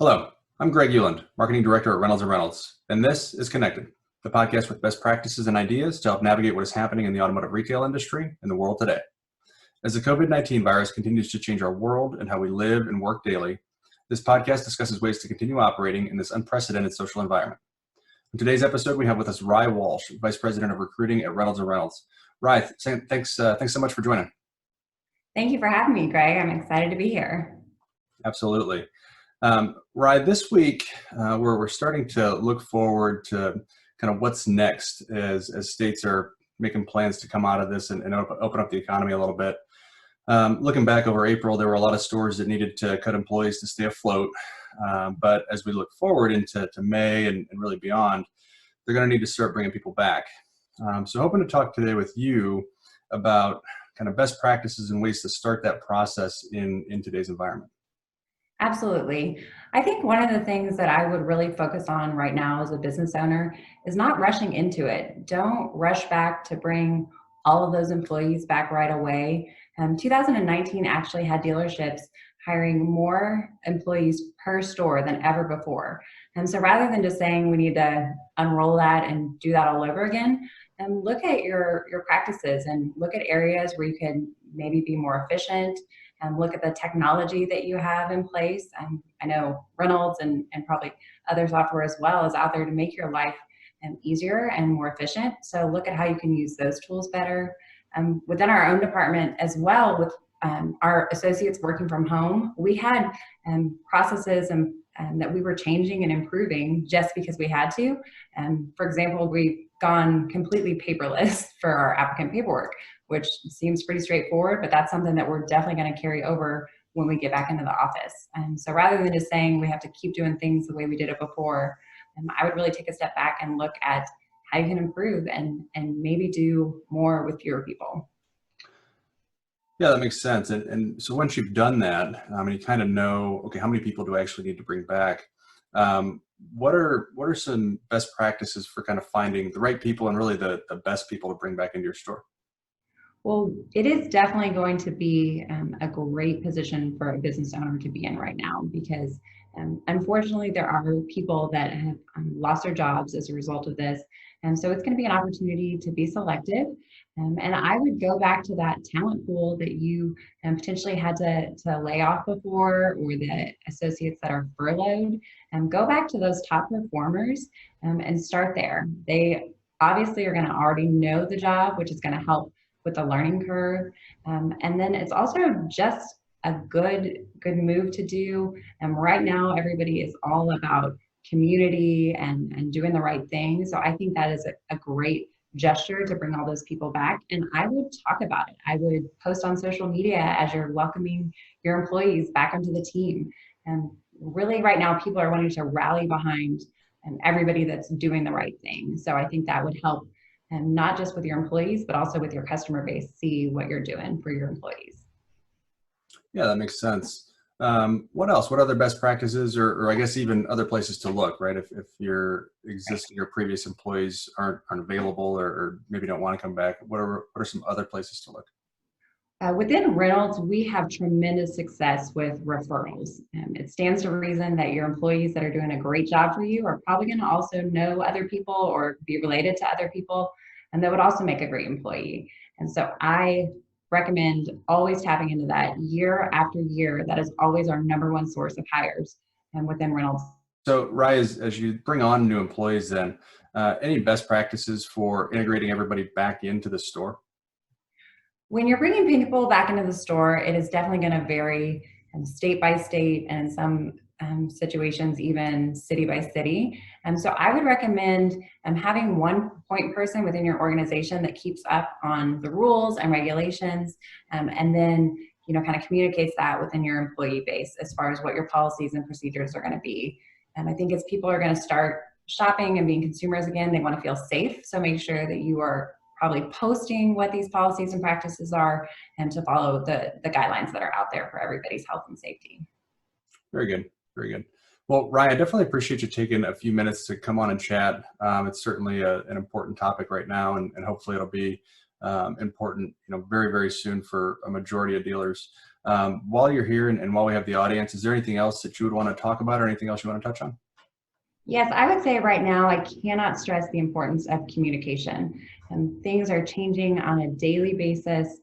Hello, I'm Greg Euland, Marketing Director at Reynolds & Reynolds, and this is Connected, the podcast with best practices and ideas to help navigate what is happening in the automotive retail industry and the world today. As the COVID-19 virus continues to change our world and how we live and work daily, this podcast discusses ways to continue operating in this unprecedented social environment. In today's episode, we have with us Rye Walsh, Vice President of Recruiting at Reynolds & Reynolds. Rye, thanks so much for joining. Thank you for having me, Greg. I'm excited to be here. Absolutely. Rye, this week we're starting to look forward to kind of what's next as states are making plans to come out of this and open up the economy a little bit. Looking back over April, there were a lot of stores that needed to cut employees to stay afloat. But as we look forward into May and really beyond, they're going to need to start bringing people back. So hoping to talk today with you about kind of best practices and ways to start that process in today's environment. Absolutely. I think one of the things that I would really focus on right now as a business owner is not rushing into it. Don't rush back to bring all of those employees back right away. 2019 actually had dealerships hiring more employees per store than ever before. And so rather than just saying we need to unroll that and do that all over again, look at your practices and look at areas where you can maybe be more efficient and look at the technology that you have in place. I know Reynolds and probably other software as well is out there to make your life easier and more efficient. So look at how you can use those tools better. Within our own department as well, with our associates working from home, we had processes that we were changing and improving just because we had to. For example, we've gone completely paperless for our applicant paperwork, which seems pretty straightforward, but that's something that we're definitely going to carry over when we get back into the office. So rather than just saying we have to keep doing things the way we did it before, I would really take a step back and look at how you can improve and maybe do more with fewer people. Yeah, that makes sense. And so once you've done that, and you kind of know, okay, how many people do I actually need to bring back? What are some best practices for kind of finding the right people and really the best people to bring back into your store? Well, it is definitely going to be a great position for a business owner to be in right now because unfortunately there are people that have lost their jobs as a result of this. And so it's going to be an opportunity to be selective. And I would go back to that talent pool that you potentially had to lay off before, or the associates that are furloughed, and go back to those top performers and start there. They obviously are going to already know the job, which is going to help with the learning curve. And then it's also just a good move to do. And right now, everybody is all about community and doing the right thing. So I think that is a great gesture to bring all those people back. And I would talk about it. I would post on social media as you're welcoming your employees back onto the team. And really right now, people are wanting to rally behind everybody that's doing the right thing. So I think that would help, and not just with your employees, but also with your customer base, see what you're doing for your employees. Yeah, that makes sense. What else? What other best practices, or I guess even other places to look, right? If your previous employees aren't available or maybe don't want to come back, what are some other places to look? Within Reynolds, we have tremendous success with referrals. It stands to reason that your employees that are doing a great job for you are probably going to also know other people or be related to other people, and that would also make a great employee. And so I recommend always tapping into that year after year. That is always our number one source of hires within Reynolds. So, Rye, as you bring on new employees, then any best practices for integrating everybody back into the store? When you're bringing people back into the store, it is definitely going to vary state by state, and in some situations even city by city. So I would recommend having one point person within your organization that keeps up on the rules and regulations, and then kind of communicates that within your employee base as far as what your policies and procedures are going to be. I think as people are going to start shopping and being consumers again, they want to feel safe. So make sure that you are probably posting what these policies and practices are and to follow the guidelines that are out there for everybody's health and safety. Very good. Very good. Well, Ryan, I definitely appreciate you taking a few minutes to come on and chat. It's certainly an important topic right now, and hopefully it'll be important, very, very soon for a majority of dealers. While you're here and while we have the audience, is there anything else that you would want to talk about or anything else you want to touch on? Yes, I would say right now, I cannot stress the importance of communication. Things are changing on a daily basis,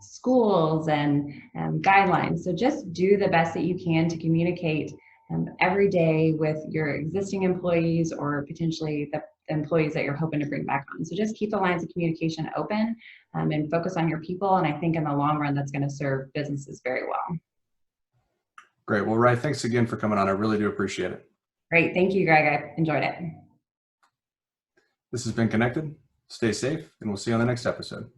schools and guidelines. So just do the best that you can to communicate every day with your existing employees or potentially the employees that you're hoping to bring back on. So just keep the lines of communication open and focus on your people. And I think in the long run, that's going to serve businesses very well. Great. Well, Rye, thanks again for coming on. I really do appreciate it. Great. Thank you, Greg. I enjoyed it. This has been Connected. Stay safe, and we'll see you on the next episode.